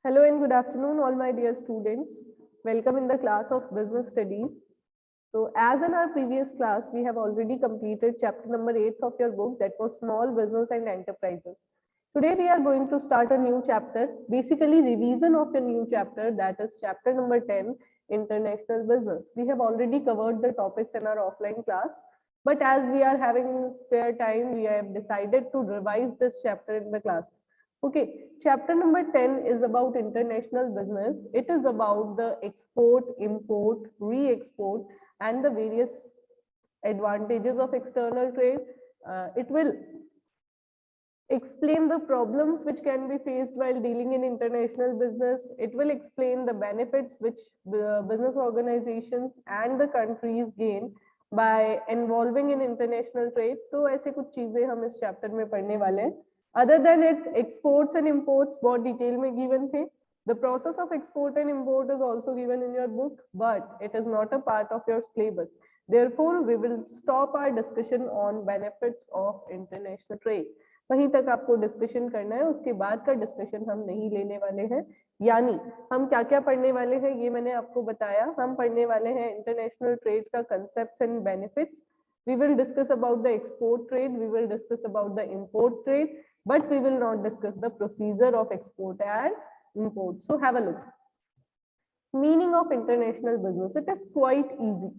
Hello and good afternoon, all my dear students. Welcome in the class of Business Studies. So, as in our previous class, we have already completed chapter number 8 of your book, that was Small Business and Enterprises. Today, we are going to start a new chapter, basically revision of a new chapter, that is chapter number 10, International Business. We have already covered the topics in our offline class, but as we are having spare time, we have decided to revise this chapter in the class. Okay, chapter number 10 is about international business. It is about the export, import, re-export, and the various advantages of external trade. It will explain the problems which can be faced while dealing in international business. It will explain the benefits which the business organizations and the countries gain by involving in international trade. तो ऐसे कुछ चीजें हम इस chapter में पढ़ने वाले हैं. Other than it, exports and imports बहुत डिटेल में given थे. The process of export and import is also given in your book, but it is not a part of your syllabus. Therefore, we will stop our discussion on benefits of international trade. वहीं तक आपको discussion करना है, उसके बाद का discussion हम नहीं लेने वाले हैं. यानी हम क्या क्या पढ़ने वाले हैं ये मैंने आपको बताया. हम पढ़ने वाले हैं इंटरनेशनल ट्रेड का concepts and benefits. We will discuss about the export trade, we will discuss about the import trade, but we will not discuss the procedure of export and import. So have a look. Meaning of international business, it is quite easy.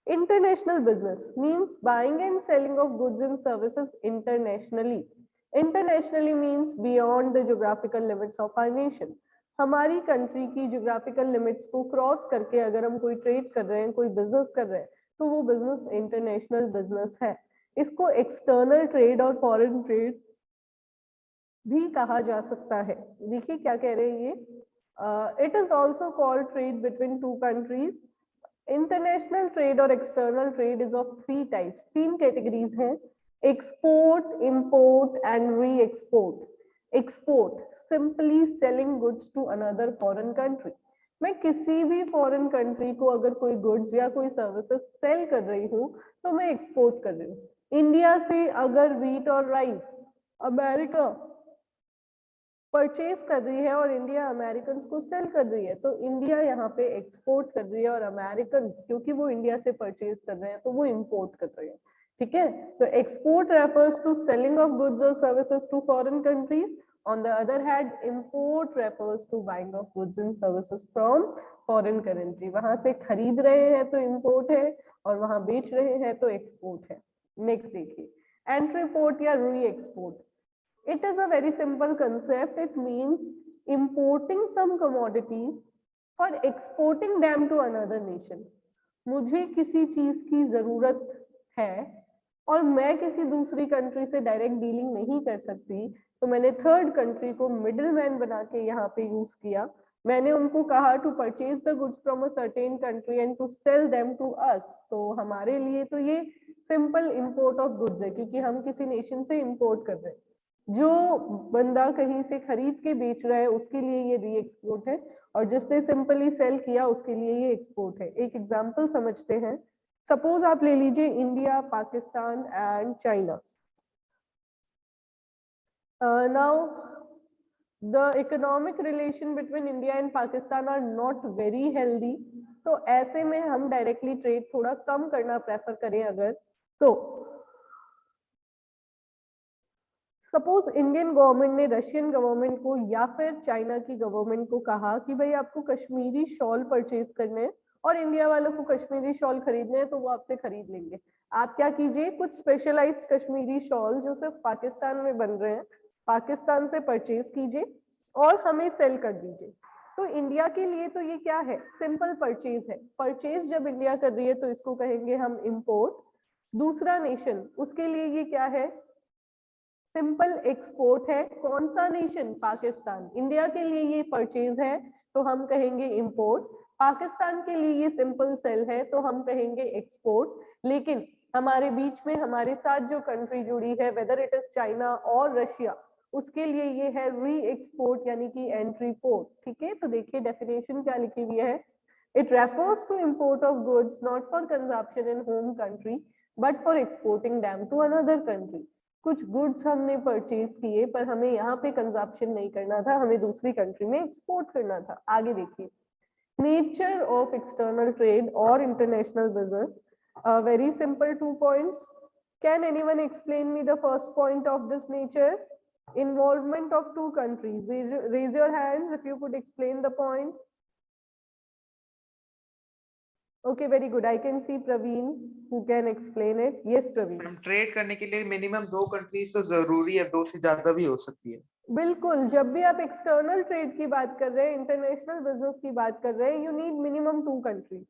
International business means buying and selling of goods and services internationally. Internationally means beyond the geographical limits of our nation. हमारी country की geographical limits को cross करके अगर हम कोई trade कर रहे हैं, कोई बिजनेस कर रहे हैं, तो वो बिजनेस इंटरनेशनल बिजनेस है. इसको एक्सटर्नल ट्रेड और फॉरेन ट्रेड भी कहा जा सकता है. देखिए क्या कह रहे हैं ये. It is also called trade between two countries. International trade और external trade is of three types. तीन कैटेगरीज हैं: export, import and re-export. Export, simply selling goods to another foreign country. मैं किसी भी फॉरेन कंट्री को अगर कोई goods या कोई सर्विसेज सेल कर रही हूँ तो मैं एक्सपोर्ट कर रही हूँ. इंडिया से अगर व्हीट और राइस अमेरिका परचेज कर रही है और इंडिया अमेरिकन को सेल कर रही है, तो इंडिया यहाँ पे एक्सपोर्ट कर रही है और अमेरिकन क्योंकि वो इंडिया से परचेज कर रहे हैं तो वो इंपोर्ट कर रहे हैं. ठीक है. तो export refers to selling of goods और services to foreign countries. On the other hand import refers to buying of goods and services from foreign country. वहां से खरीद रहे हैं तो इंपोर्ट है और वहां बेच रहे हैं तो एक्सपोर्ट है. नेक्स्ट देखिए, एंट्रीपोर्ट या री export. It is a very simple concept. It means importing some commodities for exporting them to another nation. मुझे किसी चीज की जरूरत है और मैं किसी दूसरी कंट्री से डायरेक्ट डीलिंग नहीं कर सकती, तो मैंने थर्ड कंट्री को मिडिल मैन बना के यहाँ पे यूज किया. मैंने उनको कहा to purchase the goods from a certain country and to sell them to us. तो हमारे लिए तो ये सिंपल इंपोर्ट ऑफ गुड्स है क्योंकि हम किसी नेशन से इंपोर्ट कर रहे हैं. जो बंदा कहीं से खरीद के बेच रहा है उसके लिए ये री एक्सपोर्ट है और जिसने सिंपली सेल किया उसके लिए ये एक्सपोर्ट है. एक एग्जांपल समझते हैं. सपोज आप ले लीजिए India, Pakistan and China. Now the economic relation between India and Pakistan are not very healthy. तो ऐसे में हम डायरेक्टली ट्रेड थोड़ा कम करना प्रेफर करें अगर तो सपोज इंडियन गवर्नमेंट ने रशियन गवर्नमेंट को या फिर चाइना की गवर्नमेंट को कहा कि भाई आपको कश्मीरी शॉल परचेज करने हैं और इंडिया वालों को कश्मीरी शॉल खरीदने हैं, तो वो आपसे खरीद लेंगे. आप क्या कीजिए, कुछ स्पेशलाइज्ड कश्मीरी शॉल जो सिर्फ पाकिस्तान में बन रहे हैं, पाकिस्तान से परचेज कीजिए और हमें सेल कर दीजिए. तो इंडिया के लिए तो ये क्या है, सिंपल परचेज है. परचेज जब इंडिया कर रही है तो इसको कहेंगे हम इंपोर्ट. दूसरा नेशन, उसके लिए ये क्या है, सिंपल एक्सपोर्ट है. कौन सा नेशन, पाकिस्तान. इंडिया के लिए ये परचेज है तो हम कहेंगे इंपोर्ट. पाकिस्तान के लिए ये सिंपल सेल है तो हम कहेंगे एक्सपोर्ट. लेकिन हमारे बीच में हमारे साथ जो कंट्री जुड़ी है, वेदर इट इज चाइना और रशिया, उसके लिए ये है री एक्सपोर्ट यानी कि एंट्री पोर्ट. ठीक है. तो देखिए डेफिनेशन क्या लिखी हुई है. It refers to import of goods not for consumption in home country but for exporting them to another country. कुछ गुड्स हमने परचेज किए पर हमें यहाँ पे कंजप्शन नहीं करना था, हमें दूसरी कंट्री में एक्सपोर्ट करना था। आगे देखिए, नेचर ऑफ एक्सटर्नल ट्रेड और international business, very simple 2 points. Can anyone explain me the first point of this nature? Involvement of two countries. Raise your hands if you could explain the point. Okay, very good. I can see Praveen who can explain it. Yes, Praveen. हम trade करने के लिए minimum 2 countries तो जरूरी है, 2 से ज्यादा भी हो सकती है। बिल्कुल, जब भी आप एक्सटर्नल ट्रेड की बात कर रहे हैं, इंटरनेशनल बिजनेस की बात कर रहे हैं, you need minimum 2 countries.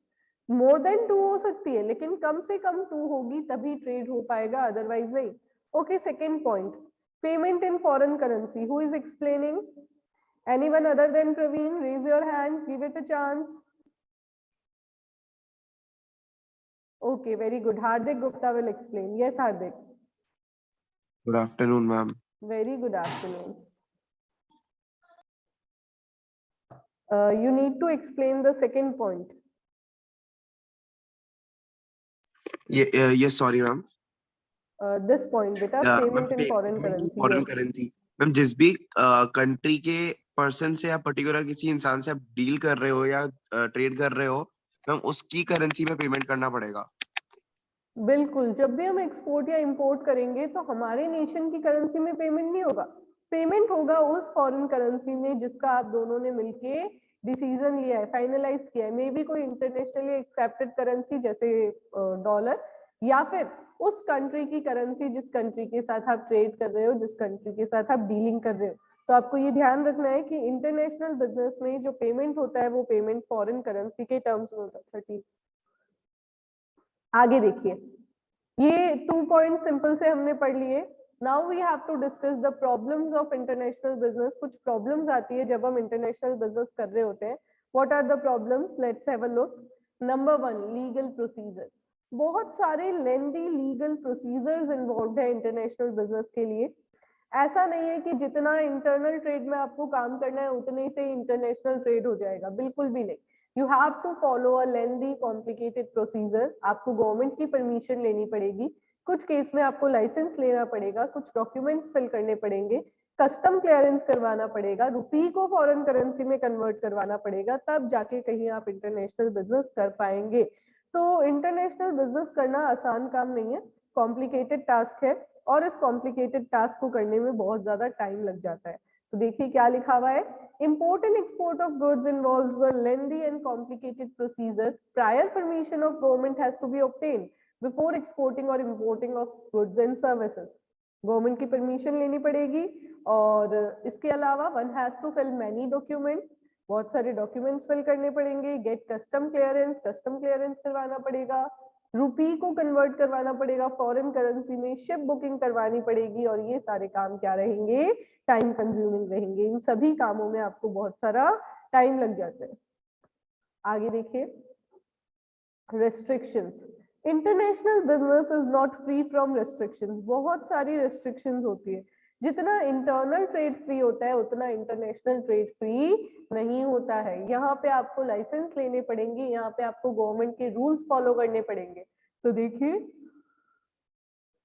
More than 2 हो सकती है, लेकिन कम से कम 2 होगी तभी ट्रेड हो पाएगा, अदरवाइज नहीं। Okay, second point, payment in foreign currency. Who is explaining? Anyone other than Praveen? Raise your hand, give it a chance. Okay, very good. Hardik Gupta will explain. Yes, Hardik. Good afternoon, ma'am. Very good afternoon. You need to explain the second point. Yes, sorry, ma'am. This point, beta, payment in foreign currency. Foreign Yes. currency. Ma'am, जिस भी country के person से या particular किसी इंसान से आप deal कर रहे हो या ट्रेड कर रहे हो, मैम उसकी करेंसी में पेमेंट करना पड़ेगा। बिल्कुल, जब भी हम एक्सपोर्ट या इंपोर्ट करेंगे तो हमारे नेशन की करेंसी में पेमेंट नहीं होगा, पेमेंट होगा उस फॉरेन करेंसी में जिसका आप दोनों ने मिलके डिसीजन लिया है, फाइनलाइज किया है। मे बी कोई इंटरनेशनली एक्सेप्टेड करेंसी जैसे डॉलर, या फिर उस कंट्री की करेंसी जिस कंट्री के साथ आप ट्रेड कर रहे हो, जिस कंट्री के साथ आप डीलिंग कर रहे हो। तो आपको ये ध्यान रखना है कि इंटरनेशनल बिजनेस में जो पेमेंट होता है वो पेमेंट फॉरेन करेंसी के टर्म्स में होता है। 30। आगे देखिए, ये 2 पॉइंट सिंपल से हमने पढ़ लिए। Now we have to discuss the problems of international business. कुछ प्रॉब्लम्स आती है जब हम इंटरनेशनल बिजनेस कर रहे होते हैं। What are the problems? Let's have a look. Number 1, legal procedure. बहुत सारे लेंदी लीगल प्रोसीजर्स इन्वॉल्व है इंटरनेशनल बिजनेस के लिए। ऐसा नहीं है कि जितना इंटरनल ट्रेड में आपको काम करना है उतने से इंटरनेशनल ट्रेड हो जाएगा, बिल्कुल भी नहीं। You have to follow a lengthy complicated procedure. आपको गवर्नमेंट की परमिशन लेनी पड़ेगी, कुछ केस में आपको लाइसेंस लेना पड़ेगा, कुछ डॉक्यूमेंट्स फिल करने पड़ेंगे, कस्टम क्लियरेंस करवाना पड़ेगा, रुपी को फॉरेन करेंसी में कन्वर्ट करवाना पड़ेगा, तब जाके कहीं आप इंटरनेशनल बिजनेस कर पाएंगे। तो इंटरनेशनल बिजनेस करना आसान काम नहीं है, कॉम्प्लिकेटेड टास्क है, और इस कॉम्प्लिकेटेड टास्क को करने में बहुत ज्यादा टाइम लग जाता है। तो देखिए क्या लिखा हुआ है, import and export of goods involves a lengthy and complicated procedure. Prior permission of government has to be obtained before exporting or importing of goods and services. Government की परमिशन लेनी पड़ेगी, और इसके अलावा one has to fill many documents, बहुत सारे documents fill करने पड़ेंगे, गेट कस्टम क्लियरेंस करवाना पड़ेगा, रुपी को कन्वर्ट करवाना पड़ेगा फॉरेन करेंसी में, शिप बुकिंग करवानी पड़ेगी, और ये सारे काम क्या रहेंगे? टाइम कंज्यूमिंग रहेंगे। इन सभी कामों में आपको बहुत सारा टाइम लग जाता है। आगे देखिए, restrictions. International business is not free from restrictions. बहुत सारी रेस्ट्रिक्शंस होती है। जितना इंटरनल ट्रेड फ्री होता है उतना इंटरनेशनल ट्रेड फ्री नहीं होता है। यहाँ पे आपको लाइसेंस लेने पड़ेंगे, यहाँ पे आपको गवर्नमेंट के रूल्स फॉलो करने पड़ेंगे। तो देखिए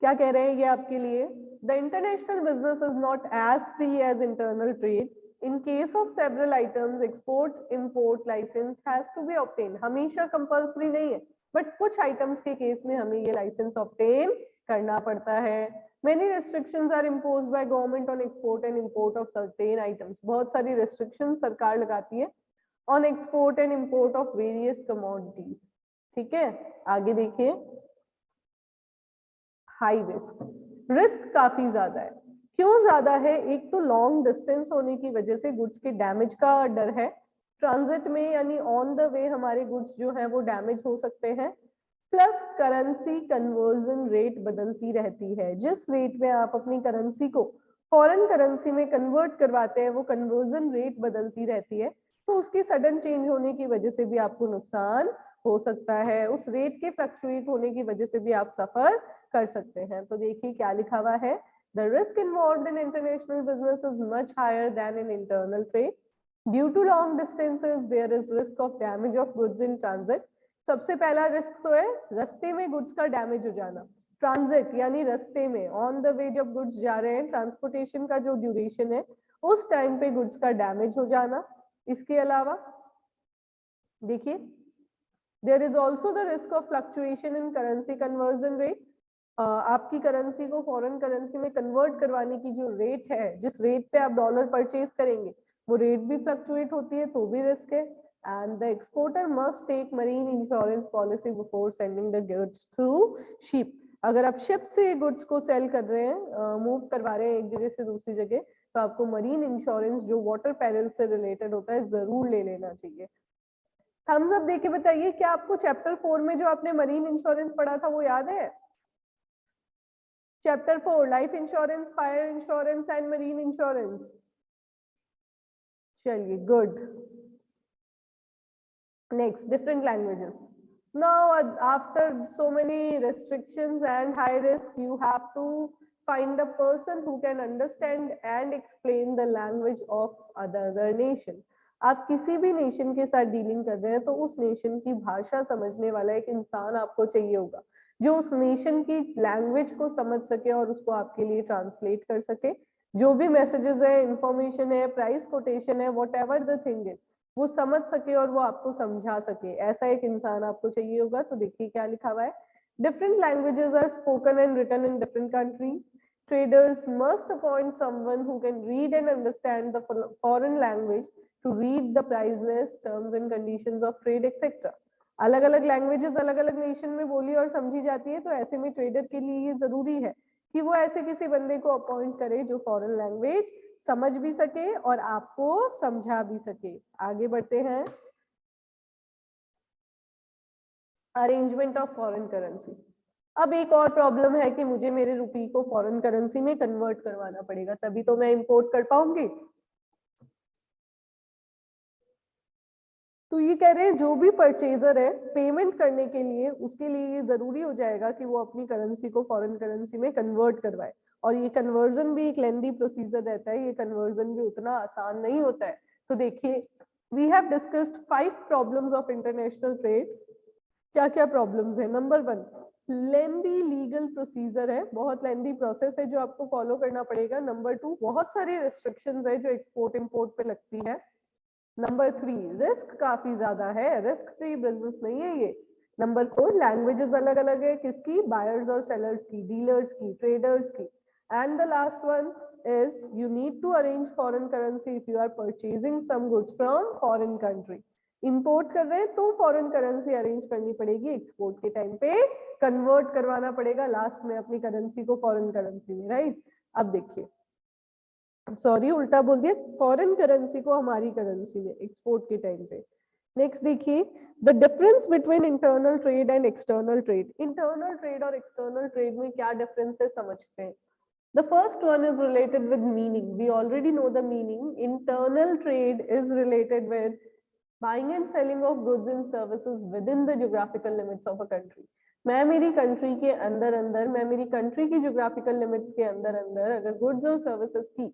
क्या कह रहे हैं ये आपके लिए, the international business is not as free as internal trade. In case of several items export import licence has to be obtain. हमेशा कंपल्सरी नहीं है, बट कुछ आइटम्स के केस में हमें ये लाइसेंस ऑब्टेन करना पड़ता है। Many restrictions are imposed by government on export and import of certain items. बहुत सारी restrictions सरकार लगाती है on export and import of various commodities. ठीक है, आगे देखिए, हाई रिस्क काफी ज्यादा है। क्यों ज्यादा है? एक तो लॉन्ग डिस्टेंस होने की वजह से गुड्स के डैमेज का डर है, ट्रांजिट में यानी ऑन द वे हमारे गुड्स जो है वो डैमेज हो सकते हैं, प्लस करेंसी कन्वर्जन रेट बदलती रहती है। जिस रेट में आप अपनी करेंसी को फॉरेन करेंसी में कन्वर्ट करवाते हैं वो कन्वर्जन रेट बदलती रहती है, तो उसकी सडन चेंज होने की वजह से भी आपको नुकसान हो सकता है, उस रेट के फ्लक्चुएट होने की वजह से भी आप सफर कर सकते हैं। तो देखिए क्या लिखा हुआ है, the risk involved in international business is much higher than in internal trade. Due to long distances there is risk of damage of goods in transit. सबसे पहला रिस्क तो है रास्ते में गुड्स का डैमेज हो जाना। ट्रांजिट यानी रास्ते में, ऑन द वे जब गुड्स जा रहे हैं, ट्रांसपोर्टेशन का जो ड्यूरेशन है उस टाइम पे गुड्स का डैमेज हो जाना। इसके अलावा देखिए, there is also the risk of fluctuation in currency conversion rate. आपकी करेंसी को फॉरेन करेंसी में कन्वर्ट करवाने की जो रेट है, जिस रेट पे आप डॉलर परचेज करेंगे, वो रेट भी फ्लक्चुएट होती है, तो भी रिस्क है। And the exporter must take marine insurance policy before sending the goods through ship. अगर आप शिप से गुड्स को सेल कर रहे हैं, मूव करवा रहे हैं एक जगह से दूसरी जगह, तो आपको मरीन इंश्योरेंस जो वाटर पैरल से रिलेटेड होता है जरूर ले लेना चाहिए। थम्स अप देके बताइए, क्या आपको चैप्टर 4 में जो आपने मरीन इंश्योरेंस पढ़ा था वो याद है? Chapter 4 life insurance, fire insurance and marine insurance. चलिए, good. Next, different languages. Now, after so many restrictions and high risk, you have to find a person who can understand and explain the language of other nation. आप किसी भी nation के साथ dealing कर रहे हैं तो उस नेशन की भाषा समझने वाला एक इंसान आपको चाहिए होगा, जो उस नेशन की लैंग्वेज को समझ सके और उसको आपके लिए ट्रांसलेट कर सके। जो भी मैसेजेस है, इंफॉर्मेशन है, प्राइस कोटेशन है, what ever the thing is, वो समझ सके और वो आपको समझा सके, ऐसा एक इंसान आपको चाहिए होगा। तो देखिए क्या लिखा हुआ है, different languages are spoken and written in different countries. Traders must appoint someone who can read and understand the foreign language to read the price list, terms and conditions of trade, etc. अलग अलग languages अलग अलग nation में बोली और समझी जाती है, तो ऐसे में ट्रेडर के लिए ये जरूरी है कि वो ऐसे किसी बंदे को अपॉइंट करे जो फॉरेन लैंग्वेज समझ भी सके और आपको समझा भी सके। आगे बढ़ते हैं, अरेंजमेंट ऑफ फॉरेन करेंसी। अब एक और प्रॉब्लम है कि मुझे मेरे रुपी को फॉरेन करेंसी में कन्वर्ट करवाना पड़ेगा, तभी तो मैं इंपोर्ट कर पाऊंगी। तो ये कह रहे हैं जो भी परचेजर है पेमेंट करने के लिए, उसके लिए ये जरूरी हो जाएगा कि वो अपनी करेंसी को फॉरेन करेंसी में कन्वर्ट करवाए, और ये कन्वर्जन भी एक लेंदी प्रोसीजर रहता है, ये कन्वर्जन भी उतना आसान नहीं होता है। तो देखिए, we have discussed 5 problems of international trade. क्या क्या प्रॉब्लम्स है? नंबर 1, लेंदी लीगल प्रोसीजर है, बहुत लेंदी प्रोसेस है जो आपको फॉलो करना पड़ेगा। नंबर 2, बहुत सारी रिस्ट्रिक्शंस है जो एक्सपोर्ट इंपोर्ट पे लगती है। नंबर 3, रिस्क काफी ज्यादा है, रिस्क फ्री बिजनेस नहीं है ये। नंबर 4, लैंग्वेजेस अलग अलग है, किसकी? बायर्स और सेलर्स की, डीलर्स की, ट्रेडर्स की। And the last one is you need to arrange foreign currency if you are purchasing some goods from foreign country. Import कर रहे हैं तो फॉरेन करेंसी अरेंज करनी पड़ेगी, एक्सपोर्ट के टाइम पे कन्वर्ट करवाना पड़ेगा लास्ट में अपनी करेंसी को फॉरेन करेंसी में, राइट? अब देखिए, सॉरी उल्टा बोल दिया, फॉरेन करेंसी को हमारी करेंसी में एक्सपोर्ट के टाइम पे। नेक्स्ट देखिए, the difference between internal trade and external trade. Internal trade और एक्सटर्नल ट्रेड में क्या डिफरेंस है समझते हैं। The first one is related with meaning. We already know the meaning. Internal trade is related with buying and selling of goods and services within the geographical limits of a country. मैं मेरी country के अंदर अंदर, मैं मेरी country की geographical limits के अंदर अंदर अगर गुड्स और सर्विसेज की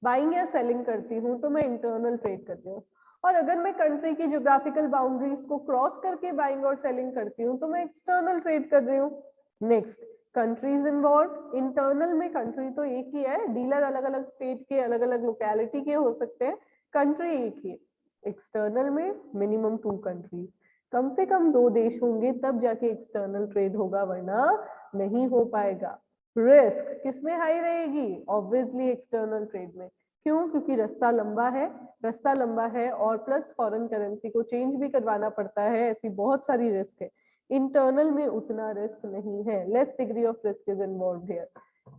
बाइंग या सेलिंग करती हूँ तो मैं इंटरनल ट्रेड करती हूँ, और अगर मैं कंट्री की ज्योग्राफिकल बाउंड्रीज को क्रॉस करके बाइंग और सेलिंग करती हूँ तो मैं एक्सटर्नल ट्रेड कर रही हूँ। Next, countries involve. इंटरनल में कंट्री तो एक ही है, डीलर अलग अलग स्टेट के, अलग अलग लोकेलिटी के हो सकते हैं, कंट्री एक ही है। एक्सटर्नल में मिनिमम 2 कंट्रीज, कम से कम 2 देश होंगे तब जाके एक्सटर्नल ट्रेड होगा, वरना नहीं हो पाएगा। रिस्क किसमें हाई रहेगी? ऑब्वियसली एक्सटर्नल ट्रेड में। क्यों? क्योंकि रास्ता लंबा है, रास्ता लंबा है और प्लस फॉरेन करेंसी को चेंज भी करवाना पड़ता है, ऐसी बहुत सारी रिस्क है। इंटरनल में उतना रिस्क नहीं है, less degree of risk is involved here.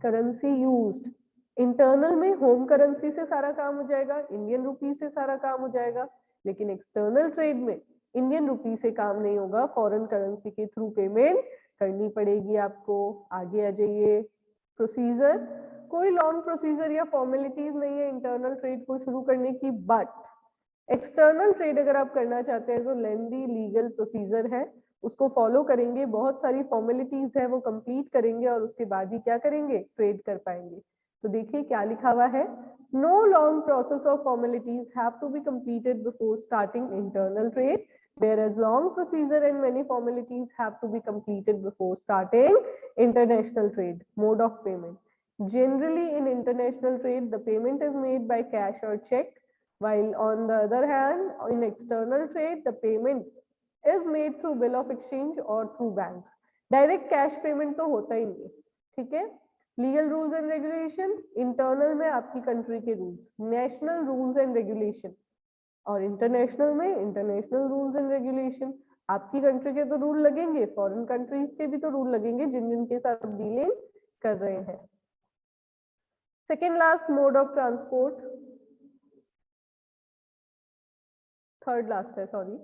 Currency used, internal में होम करेंसी से सारा काम हो जाएगा, इंडियन रुपी से सारा काम हो जाएगा, लेकिन एक्सटर्नल ट्रेड में इंडियन रुपी से काम नहीं होगा, फॉरेन करेंसी के थ्रू पेमेंट करनी पड़ेगी आपको। आगे आ जाइए, प्रोसीजर, कोई लॉन्ग प्रोसीजर या फॉर्मेलिटीज नहीं है इंटरनल ट्रेड को शुरू करने की, बट एक्सटर्नल ट्रेड अगर आप करना चाहते हैं तो लेंदी लीगल प्रोसीजर है, उसको फॉलो करेंगे, बहुत सारी फॉर्मेलिटीज है वो कंप्लीट करेंगे और उसके बाद ही क्या करेंगे? ट्रेड कर पाएंगे। तो देखिए क्या लिखा हुआ है, no long process of formalities have to be completed before starting internal trade, whereas long procedure and many formalities have to be completed before starting international trade. Mode of payment. Generally in international trade, the payment is made by cash or check, while on the other hand, in external trade, the payment is made through bill of exchange or through bank. Direct cash payment तो होता ही नहीं, ठीक है। Legal rules and regulation, internal में आपकी country के rules, national rules and regulation, और international में इंटरनेशनल रूल्स एंड रेगुलेशन। आपकी कंट्री के तो रूल लगेंगे, फॉरेन कंट्रीज के भी तो रूल लगेंगे जिन जिनके साथ डीलिंग कर रहे हैं। Second last mode of transport, third last है sorry,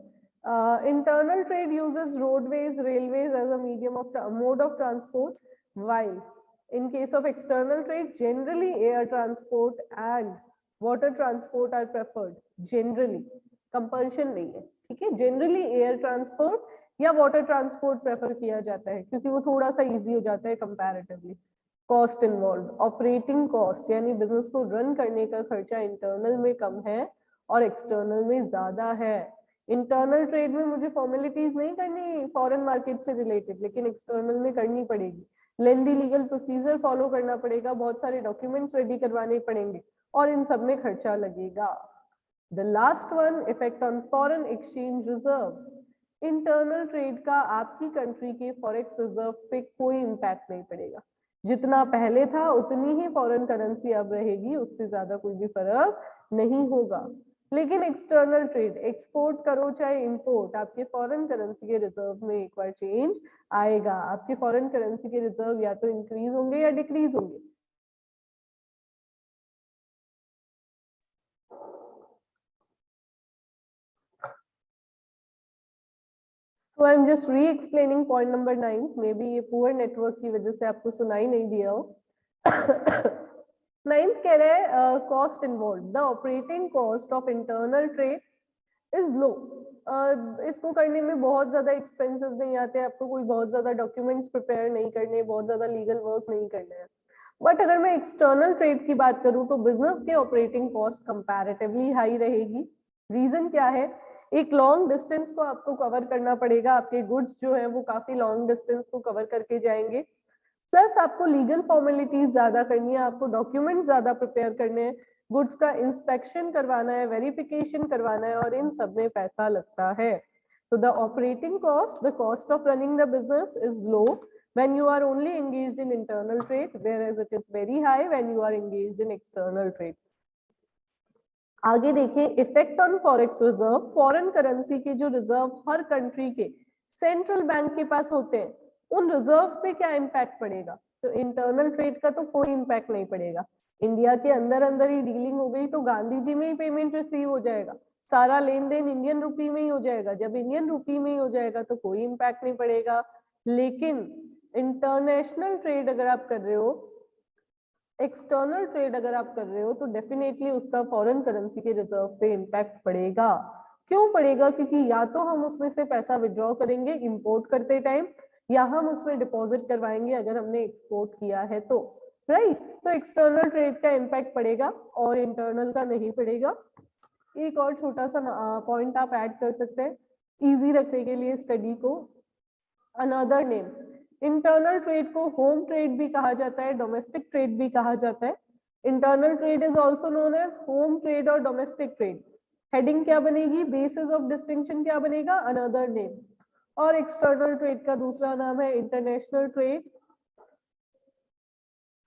internal trade uses roadways, railways as a medium of mode of transport, while in case of external trade, generally air transport and water transport are preferred. Generally, compulsion नहीं है, ठीक है। Generally air transport या water transport prefer किया जाता है क्योंकि वो थोड़ा सा easy हो जाता है comparatively. Cost involved, operating cost यानी business को run करने का खर्चा internal में कम है और external में ज्यादा है। इंटरनल ट्रेड में मुझे फॉर्मेलिटीज नहीं करनी फॉरेन मार्केट से रिलेटेड, लेकिन एक्सटर्नल में करनी पड़ेगी। लेंदी लीगल प्रोसीजर फॉलो करना पड़ेगा, बहुत सारे डॉक्यूमेंट्स रेडी करवाने पड़ेंगे और इन सब में खर्चा लगेगा। The last one, effect on foreign exchange reserve. Internal trade का आपकी कंट्री के फॉरेक्स रिजर्व पे कोई इम्पैक्ट नहीं पड़ेगा, जितना पहले था उतनी ही फॉरेन करेंसी अब रहेगी, उससे ज्यादा कोई भी फर्क नहीं होगा। लेकिन एक्सटर्नल ट्रेड, एक्सपोर्ट करो चाहे इंपोर्ट, आपके फॉरेन करेंसी के रिजर्व में एक बार चेंज आएगा। आपके फॉरेन करेंसी के रिजर्व या तो इंक्रीज होंगे या डिक्रीज होंगे। So I'm just re-explaining point number 9. Maybe ये पुअर नेटवर्क की वजह से आपको सुनाई नहीं दिया हो। 9th कह रहे हैं cost involve, the operating cost of internal trade is low. इसको करने में बहुत ज्यादा एक्सपेंसेस नहीं आते, आपको कोई बहुत ज्यादा डॉक्यूमेंट्स प्रिपेयर नहीं करने, बहुत ज्यादा लीगल वर्क नहीं करना है। बट अगर मैं एक्सटर्नल ट्रेड की बात करूं तो बिजनेस के ऑपरेटिंग कॉस्ट कंपैरेटिवली हाई रहेगी। रीजन क्या है, एक लॉन्ग डिस्टेंस को आपको कवर करना पड़ेगा, आपके गुड्स जो है वो काफी लॉन्ग डिस्टेंस को कवर करके जाएंगे, प्लस आपको लीगल फॉर्मेलिटीज ज्यादा करनी है, आपको डॉक्यूमेंट ज्यादा प्रिपेयर करने हैं, गुड्स का इंस्पेक्शन करवाना है, वेरिफिकेशन करवाना है, और इन सब में पैसा लगता है। तो the operating cost, the cost of running the business is low when you are only engaged in internal trade, whereas it is very high when you are engaged in external trade. आगे देखिए, effect on forex reserve. Foreign currency के जो reserve हर country के central bank के पास होते हैं, उन reserve पे क्या इम्पैक्ट पड़ेगा? तो इंटरनल ट्रेड का तो कोई इम्पैक्ट नहीं पड़ेगा। इंडिया के अंदर अंदर ही डीलिंग हो गई तो गांधी जी में ही पेमेंट रिसीव हो जाएगा, सारा लेन देन इंडियन रुपी में ही हो जाएगा। जब इंडियन रुपी में ही हो जाएगा तो कोई इम्पैक्ट नहीं पड़ेगा। लेकिन इंटरनेशनल ट्रेड अगर आप कर रहे हो, एक्सटर्नल ट्रेड अगर आप कर रहे हो, तो डेफिनेटली उसका फॉरेन करेंसी के रिजर्व पे इम्पैक्ट पड़ेगा। क्यों पड़ेगा? क्योंकि या तो हम उसमें से पैसा विड्रॉ करेंगे इंपोर्ट करते टाइम, या हम उसमें डिपॉजिट करवाएंगे अगर हमने एक्सपोर्ट किया है तो, राइट। तो एक्सटर्नल ट्रेड का इम्पैक्ट पड़ेगा और इंटरनल का नहीं पड़ेगा। एक और छोटा सा पॉइंट आप ऐड कर सकते हैं इजी रखने के लिए स्टडी को। अनदर नेम, इंटरनल ट्रेड को होम ट्रेड भी कहा जाता है, डोमेस्टिक ट्रेड भी कहा जाता है। Internal trade is also known age home trade और डोमेस्टिक ट्रेड। हेडिंग क्या बनेगी? बेसिस ऑफ डिस्टिंक्शन क्या बनेगा? Another name. और एक्सटर्नल ट्रेड का दूसरा नाम है इंटरनेशनल ट्रेड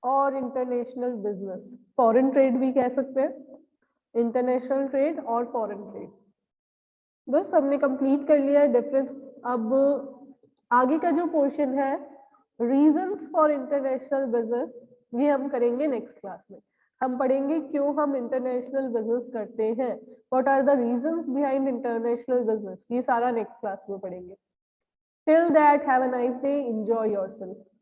और इंटरनेशनल बिजनेस। फॉरेन ट्रेड भी कह सकते हैं, इंटरनेशनल ट्रेड और फॉरेन ट्रेड। बस हमने कंप्लीट कर लिया है डिफरेंस। अब आगे का जो पोर्शन है रीजंस फॉर इंटरनेशनल बिजनेस, ये हम करेंगे नेक्स्ट क्लास में। हम पढ़ेंगे क्यों हम इंटरनेशनल बिजनेस करते हैं, what are the reasons behind international business, ये सारा नेक्स्ट क्लास में पढ़ेंगे। Till that have a nice day, enjoy yourself.